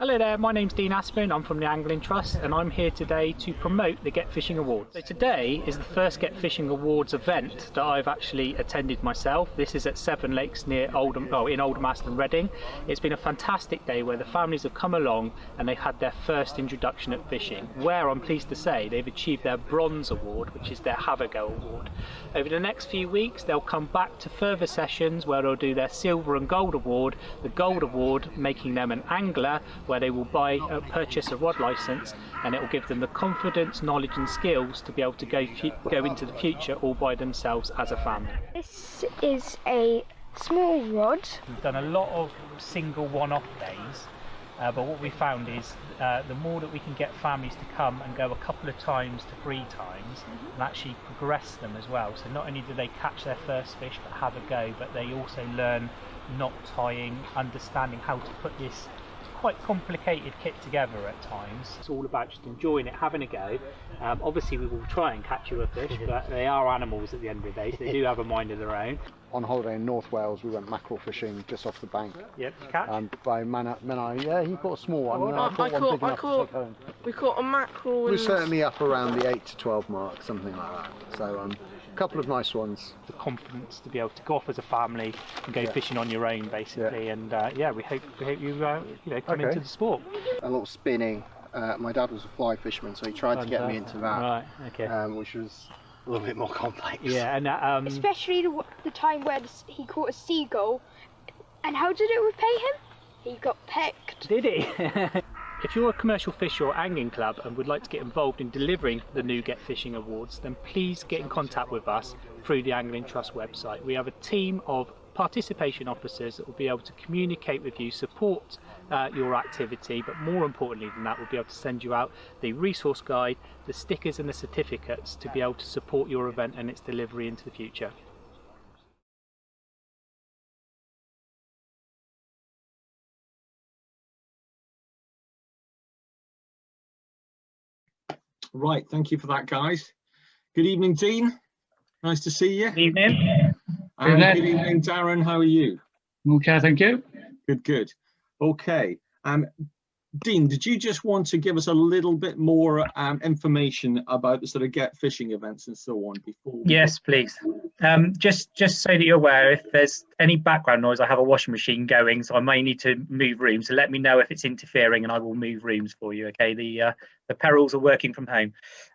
Hello there, my name's Dean Aspin, I'm from the Angling Trust and I'm here today to promote the Get Fishing Awards. So today is the first Get Fishing Awards event that I've actually attended myself. This is at Seven Lakes near in Oldham Aston Reading. It's been a fantastic day where the families have come along and they've had their first introduction at fishing, where I'm pleased to say they've achieved their bronze award, which is their Have a Go award. Over the next few weeks they'll come back to further sessions where they'll do their silver and gold award, the gold award making them an angler, where they will purchase a rod license, and it will give them the confidence, knowledge and skills to be able to go into the future all by themselves as a family. This is a small rod. We've done a lot of single one-off days, but what we found is the more that we can get families to come and go a couple of times to 3 times and actually progress them as well. So not only do they catch their first fish but have a go, but they also learn knot tying, understanding how to put this quite complicated kit together at times. It's all about just enjoying it, having a go. Obviously we will try and catch you a fish, but they are animals at the end of the day, so they do have a mind of their own. On holiday in North Wales, we went mackerel fishing just off the bank. Yep, catch? By Menai, yeah, he caught a small one. We caught a mackerel. We were certainly up around the 8 to 12 mark, something like that. So a couple of nice ones. The confidence to be able to go off as a family and go fishing on your own, basically. And we hope you come into the sport. A lot of spinning. My dad was a fly fisherman, so he tried to get me into that, right, okay. Which was a little bit more complex. Yeah, and especially the time when he caught a seagull. And how did it repay him? He got pecked. Did he? If you're a commercial fisher or angling club and would like to get involved in delivering the new Get Fishing Awards, then please get in contact with us through the Angling Trust website. We have a team of participation officers that will be able to communicate with you, support your activity, but more importantly than that, we'll be able to send you out the resource guide, the stickers and the certificates to be able to support your event and its delivery into the future. Right, thank you for that, guys. Good evening, Dean. Nice to see you. Good evening. Good evening, Darren. How are you? Okay, thank you. Good. Okay. Dean, did you just want to give us a little bit more information about the sort of Get Fishing events and so on before? Yes, please. Just so that you're aware, if there's any background noise, I have a washing machine going, so I may need to move rooms. So let me know if it's interfering, and I will move rooms for you. Okay, the perils of working from home.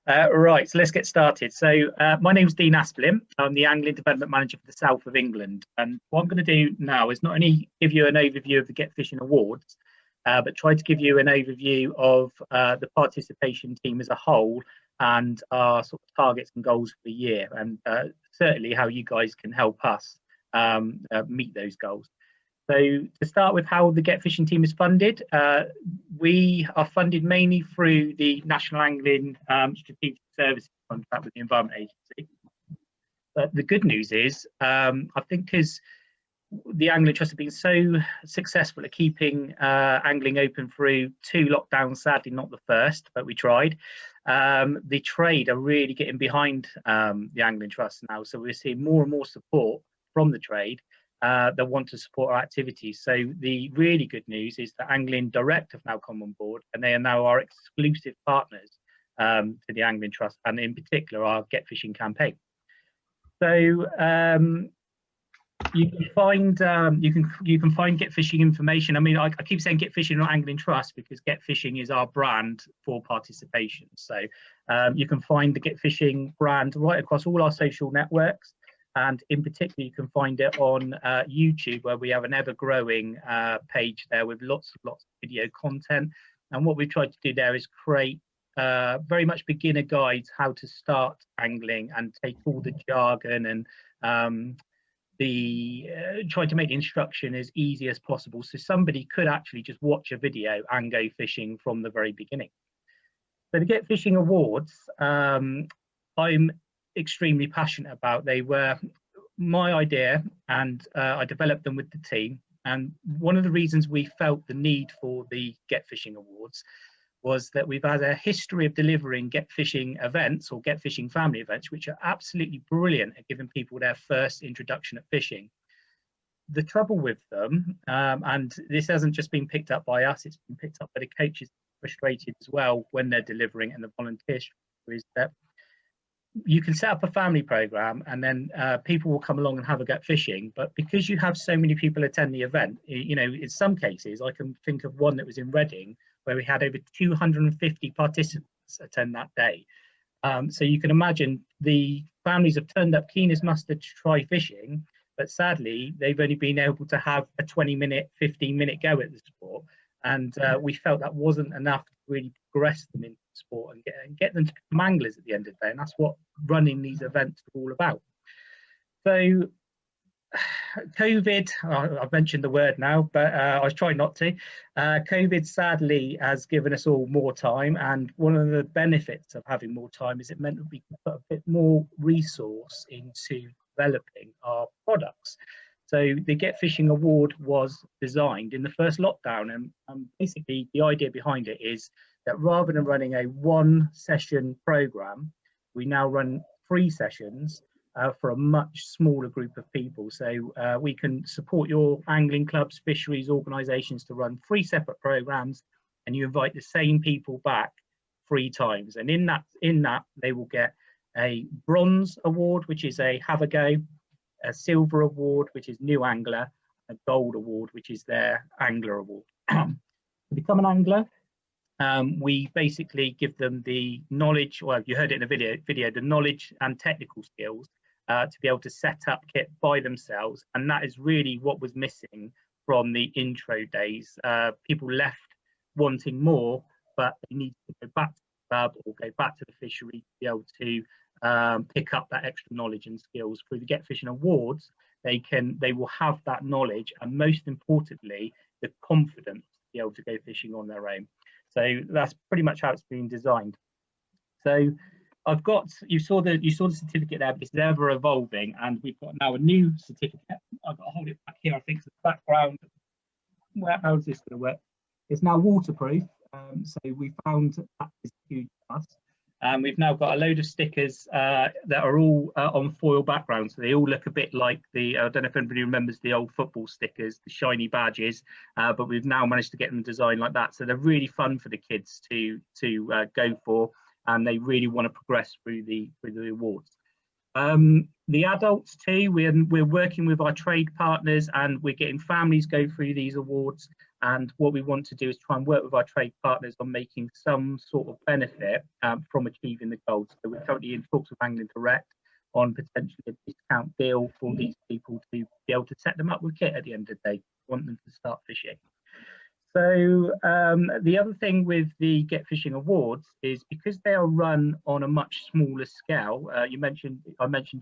Right, so let's get started. So my name's Dean Aspelin. I'm the Angling Development Manager for the South of England, and what I'm going to do now is not only give you an overview of the Get Fishing Awards, but try to give you an overview of the participation team as a whole and our sort of targets and goals for the year, and certainly how you guys can help us meet those goals. So to start with how the Get Fishing team is funded, we are funded mainly through the National Angling Strategic Services contract with the Environment Agency. But the good news is, I think because the Angling Trust have been so successful at keeping angling open through 2 lockdowns, sadly not the first, but we tried. The trade are really getting behind the Angling Trust now, so we're seeing more and more support from the trade that want to support our activities. So the really good news is that Angling Direct have now come on board, and they are now our exclusive partners to the Angling Trust, and in particular our Get Fishing campaign. So you can find Get Fishing information. I mean, I keep saying Get Fishing, not Angling Trust, because Get Fishing is our brand for participation. So you can find the Get Fishing brand right across all our social networks, and in particular you can find it on YouTube, where we have an ever-growing page there with lots of video content. And what we've tried to do there is create very much beginner guides how to start angling and take all the jargon and try to make the instruction as easy as possible, so somebody could actually just watch a video and go fishing from the very beginning. So the Get Fishing Awards, I'm extremely passionate about. They were my idea, and I developed them with the team. And one of the reasons we felt the need for the Get Fishing Awards was that we've had a history of delivering Get Fishing events or Get Fishing family events, which are absolutely brilliant at giving people their first introduction at fishing. the trouble with them, and this hasn't just been picked up by us, it's been picked up by the coaches, frustrated as well when they're delivering, and the volunteers, is that you can set up a family program and then people will come along and have a go at fishing, but because you have so many people attend the event, you know, in some cases I can think of one that was in Reading where we had over 250 participants attend that day. So you can imagine the families have turned up keen as mustard to try fishing, but sadly they've only been able to have a 20-minute, 15-minute go at the sport, and we felt that wasn't enough to really progress them into the sport and get them to become anglers at the end of the day, and that's what running these events are all about. So COVID, I've mentioned the word now, but I was trying not to. COVID sadly has given us all more time, and one of the benefits of having more time is it meant that we could put a bit more resource into developing our products. So the Get Fishing Award was designed in the first lockdown, and basically the idea behind it is that rather than running a one-session program, we now run 3 sessions for a much smaller group of people. So we can support your angling clubs, fisheries, organisations to run 3 separate programmes, and you invite the same people back 3 times. And in that they will get a bronze award, which is a have a go, a silver award, which is new angler, a gold award, which is their angler award. To become an angler, we basically give them the knowledge, well, you heard it in the video, the knowledge and technical skills to be able to set up kit by themselves, and that is really what was missing from the intro days. People left wanting more, but they need to go back to the club or go back to the fishery to be able to pick up that extra knowledge and skills. Through the Get Fishing Awards, they will have that knowledge, and most importantly, the confidence to be able to go fishing on their own. So that's pretty much how it's been designed. So I've got, you saw the certificate there, but it's ever evolving, and we've got now a new certificate. I've got to hold it back here. I think it's the background. How is this going to work? It's now waterproof. So we found that is huge for us. We've now got a load of stickers that are all on foil backgrounds. So they all look a bit like the, I don't know if anybody remembers the old football stickers, the shiny badges, but we've now managed to get them designed like that. So they're really fun for the kids to go for, and they really want to progress through the awards. The adults too, we're working with our trade partners, and we're getting families go through these awards. And what we want to do is try and work with our trade partners on making some sort of benefit from achieving the goals. So we're currently in talks with Angling Direct on potentially a discount deal for these people to be able to set them up with kit at the end of the day. We want them to start fishing. So the other thing with the Get Fishing Awards is because they are run on a much smaller scale. I mentioned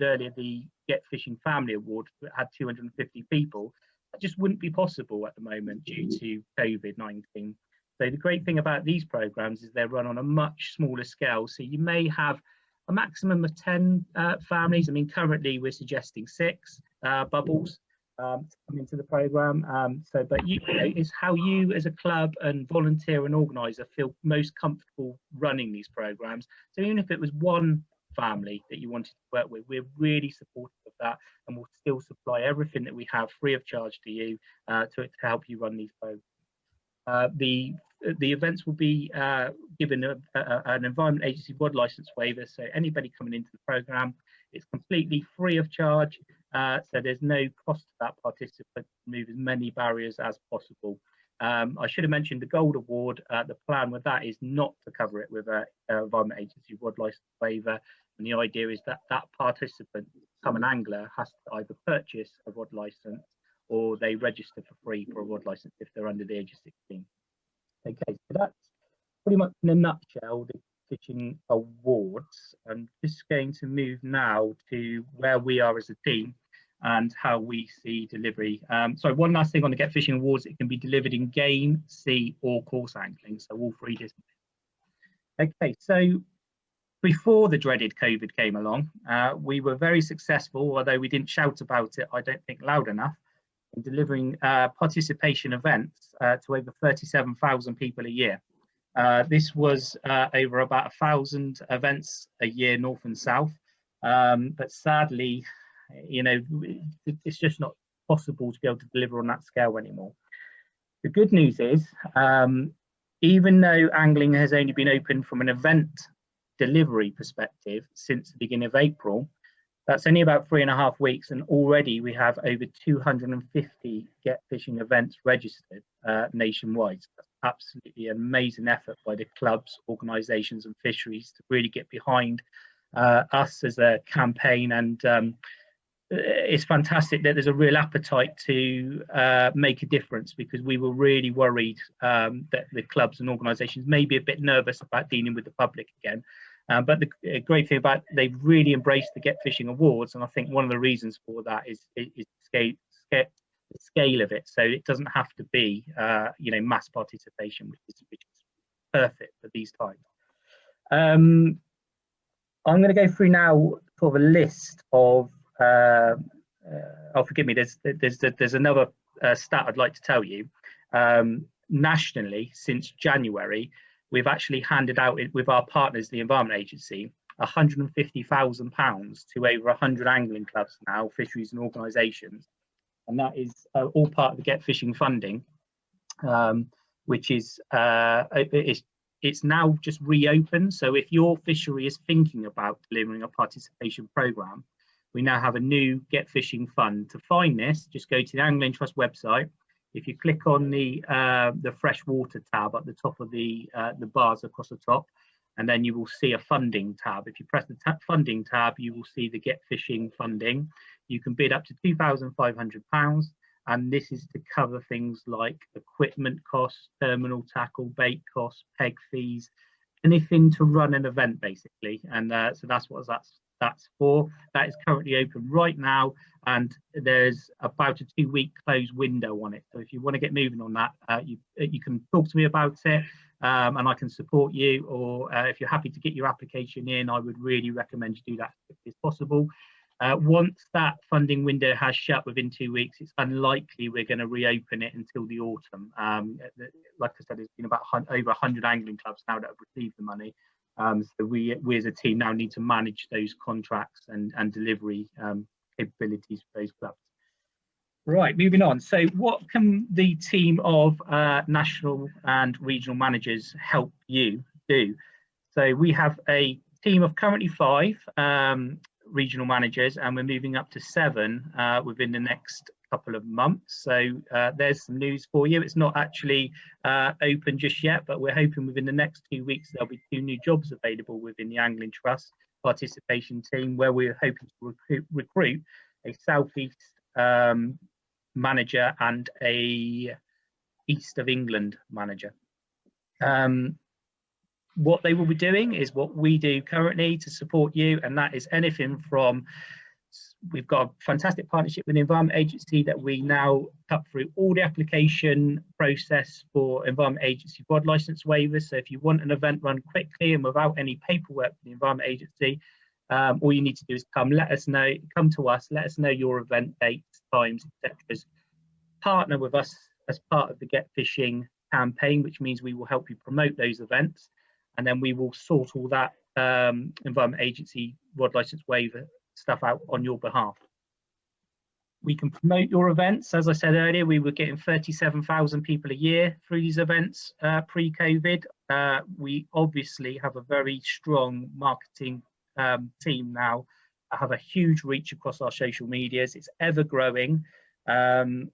earlier the Get Fishing Family Award that had 250 people. That just wouldn't be possible at the moment due to COVID-19. So the great thing about these programs is they're run on a much smaller scale. So you may have a maximum of 10 families. I mean, currently we're suggesting 6 bubbles to come into the program. But you know, it's how you as a club and volunteer and organizer feel most comfortable running these programs. So even if it was one family that you wanted to work with, we're really supportive of that, and we'll still supply everything that we have free of charge to you to help you run these programs. The events will be given an Environment Agency WOD license waiver, so anybody coming into the program, it's completely free of charge, so there's no cost to that participant to remove as many barriers as possible. I should have mentioned the Gold Award. The plan with that is not to cover it with an Environment Agency WOD license waiver, and the idea is that that participant, become an angler, has to either purchase a WOD license or they register for free for a WOD license if they're under the age of 16. Okay, so that's pretty much in a nutshell the Fishing Awards. I'm just going to move now to where we are as a team and how we see delivery. So one last thing on the Get Fishing Awards, it can be delivered in game, sea or course angling, so all 3 disciplines. Okay, so before the dreaded COVID came along, we were very successful, although we didn't shout about it, I don't think loud enough, in delivering participation events to over 37,000 people a year. This was over about 1,000 events a year, north and south, but sadly, you know, it's just not possible to be able to deliver on that scale anymore. The good news is, even though angling has only been open from an event delivery perspective since the beginning of April, that's only about 3.5 weeks, and already we have over 250 Get Fishing events registered nationwide. So that's absolutely an amazing effort by the clubs, organisations and fisheries to really get behind us as a campaign, and it's fantastic that there's a real appetite to make a difference, because we were really worried that the clubs and organisations may be a bit nervous about dealing with the public again. But the great thing about, they've really embraced the Get Fishing Awards, and I think one of the reasons for that is the scale of it. So it doesn't have to be mass participation, which is perfect for these times. I'm going to go through now sort of a list of forgive me, there's another stat I'd like to tell you. Nationally, since January, we've actually handed out, with our partners, the Environment Agency, £150,000 to over 100 angling clubs now, fisheries and organisations, and that is all part of the Get Fishing funding, which is it's now just reopened. So if your fishery is thinking about delivering a participation programme, we now have a new Get Fishing fund. To find this, just go to the Angling Trust website. If you click on the freshwater tab at the top of the bars across the top, and then you will see a funding tab. If you press the funding tab, you will see the Get Fishing funding. You can bid up to £2,500, and this is to cover things like equipment costs, terminal tackle, bait costs, peg fees, anything to run an event basically. And so that's what that's for. That is currently open right now, and there's about a 2-week close window on it. So if you want to get moving on that, you can talk to me about it, and I can support you. Or if you're happy to get your application in, I would really recommend you do that as quickly as possible. Once that funding window has shut within 2 weeks, it's unlikely we're going to reopen it until the autumn. Like I said, there's been about over 100 angling clubs now that have received the money. So we as a team now need to manage those contracts and delivery capabilities for those clubs. Right, moving on. So what can the team of national and regional managers help you do? So we have a team of currently 5 regional managers, and we're moving up to 7 within the next couple of months. So there's some news for you. It's not actually open just yet, but we're hoping within the next 2 weeks there'll be 2 new jobs available within the Angling Trust participation team, where we're hoping to recruit a southeast manager and a east of England manager. What they will be doing is what we do currently to support you, and that is anything from, we've got a fantastic partnership with the Environment Agency that we now cut through all the application process for Environment Agency VOD licence waivers. So if you want an event run quickly and without any paperwork from the Environment Agency, all you need to do is come to us, let us know your event dates, times, etc. Partner with us as part of the Get Fishing campaign, which means we will help you promote those events, and then we will sort all that Environment Agency VOD licence waiver stuff out on your behalf. We can promote your events. As I said earlier, we were getting 37,000 people a year through these events pre-COVID. We obviously have a very strong marketing team now. I have a huge reach across our social medias. It's ever growing. And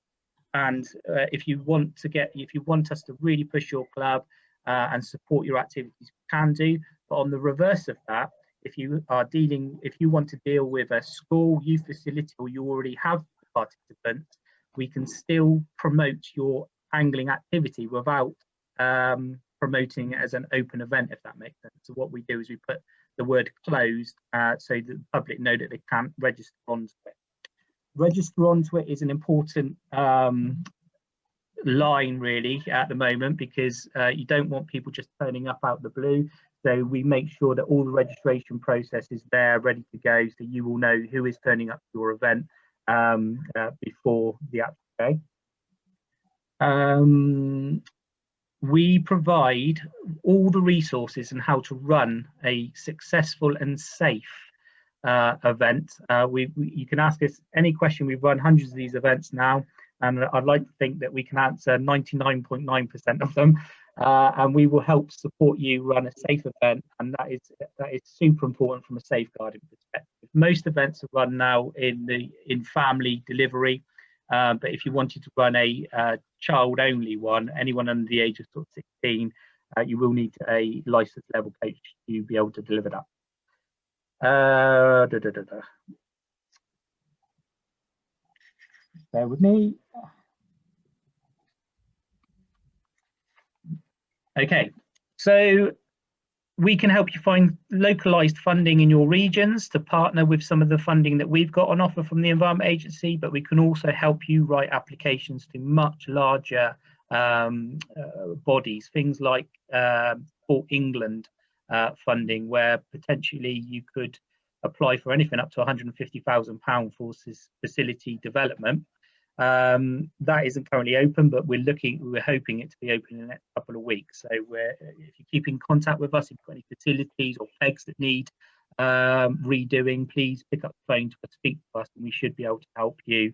if you want us to really push your club and support your activities, we can do. But on the reverse of that, if you want to deal with a school, youth facility, or you already have participants, we can still promote your angling activity without promoting it as an open event, if that makes sense. So what we do is we put the word closed so that the public know that they can't register onto it. Register onto it is an important line really at the moment, because you don't want people just turning up out of the blue. So we make sure that all the registration process is there, ready to go, so you will know who is turning up to your event before the actual day. We provide all the resources on how to run a successful and safe event. You can ask us any question. We've run hundreds of these events now, and I'd like to think that we can answer 99.9% of them, and we will help support you run a safe event, and that is super important from a safeguarding perspective. Most events are run now in family delivery, but if you wanted to run a child only one, anyone under the age of sort of 16, you will need a licensed level coach to be able to deliver that. Bear with me. Okay, so we can help you find localized funding in your regions to partner with some of the funding that we've got on offer from the Environment Agency, but we can also help you write applications to much larger bodies, things like Port England funding, where potentially you could apply for anything up to £150,000 for facility development. That isn't currently open, but we're hoping it to be open in the next couple of weeks. So if you keep in contact with us, if you've got any facilities or pegs that need redoing, please pick up the phone to speak to us, and we should be able to help you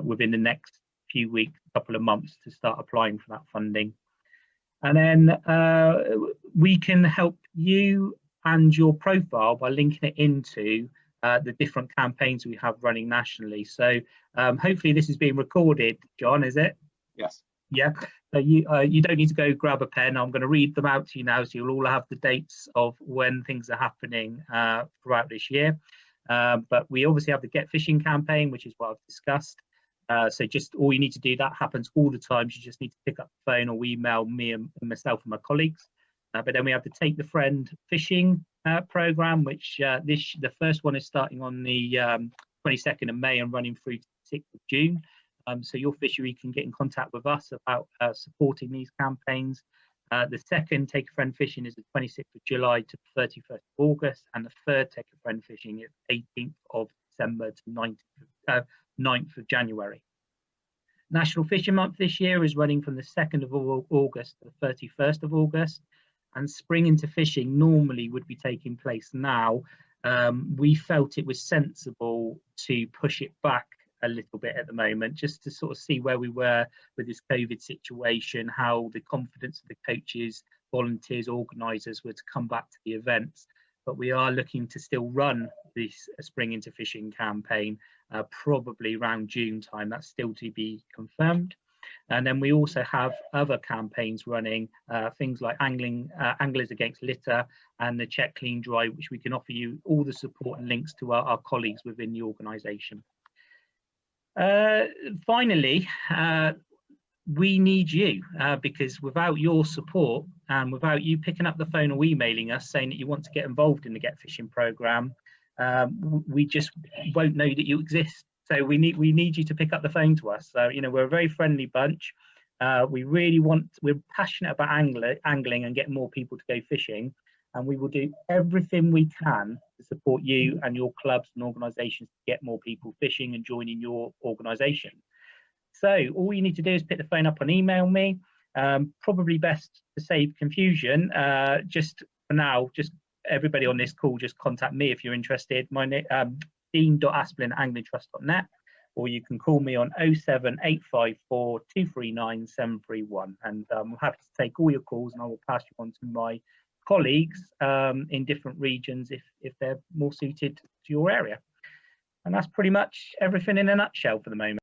within the next few weeks, couple of months, to start applying for that funding. And then we can help you and your profile by linking it into the different campaigns we have running nationally. So hopefully this is being recorded, John, is it? Yes. Yeah. So you don't need to go grab a pen. I'm going to read them out to you now, so you'll all have the dates of when things are happening throughout this year. But we obviously have the Get Fishing campaign, which is what I've discussed. So just all you need to do, that happens all the time. You just need to pick up the phone or email me and myself and my colleagues. But then we have the Take the Friend Fishing program, which the first one is starting on the 22nd of May and running through to the 6th of June. So your fishery can get in contact with us about supporting these campaigns. The second Take a Friend Fishing is the 26th of July to 31st of August, and the third Take a Friend Fishing is 18th of December to 9th of January. National Fishing Month this year is running from the 2nd of August to the 31st of August. And Spring into Fishing normally would be taking place now. We felt it was sensible to push it back a little bit at the moment, just to sort of see where we were with this COVID situation, how the confidence of the coaches, volunteers, organisers were to come back to the events. But we are looking to still run this Spring into Fishing campaign probably around June time. That's still to be confirmed. And then we also have other campaigns running, things like Anglers Against Litter and the Check Clean Drive, which we can offer you all the support and links to our colleagues within the organisation. Finally, we need you, because without your support and without you picking up the phone or emailing us saying that you want to get involved in the Get Fishing programme, we just won't know that you exist. So we need you to pick up the phone to us. So, we're a very friendly bunch. We're passionate about angling and getting more people to go fishing, and we will do everything we can to support you and your clubs and organisations to get more people fishing and joining your organisation. So all you need to do is pick the phone up and email me. Probably best to save confusion. Just for now, just everybody on this call, just contact me if you're interested. My name dean.asplen@anglingtrust.net, or you can call me on 07854 239 731, and I'm happy to take all your calls, and I will pass you on to my colleagues in different regions if they're more suited to your area. And that's pretty much everything in a nutshell for the moment.